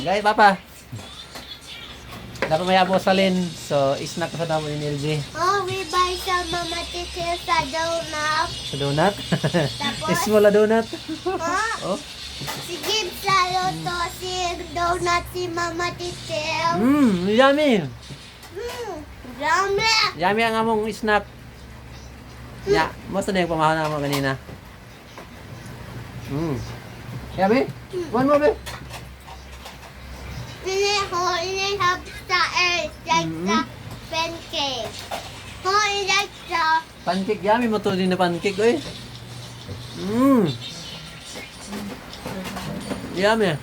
Guys, papa. Dapat may abo salin. So, snack sa damo ni LG. Oh, we buy some mama titil sa donut. Sa donut. Tapos? Small na donut. Oh, Oh. si Gibbs sa loto, si donut si mama titil. Yummy. Dami. Yummy ang among snack. Ya, mo sa yung pamahal na mo kanina. Yummy? One more, babe. Ini hap sa like sa pancake. Like sa Pancake, yummy mo to din na pancake, oy. Yummy.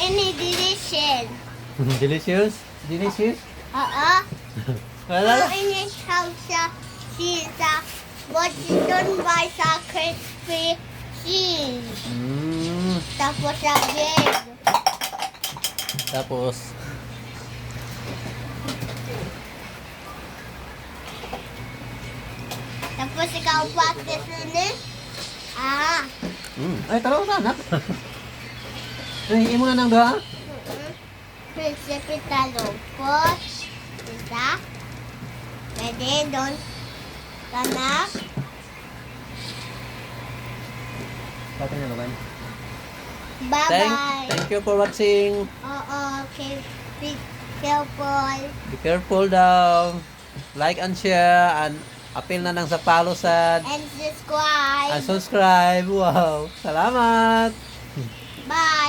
Ini delicious. Delicious? Delicious? Wala. Ini sa sa what you don't buy sa crispy cheese. Tapos sa egg. Tapos, Tapos ikaw practice ini. ay, taro na, anak. Ay, mo na ng doha. Prinsipe talupot. Isa. Pwede doon. Tanak. Pati na ba? Bye-bye. Thank you for watching. Oo, okay. Be careful. Be careful daw. Like and share and appeal na lang sa follow sa And subscribe. and subscribe. Wow. Salamat. Bye.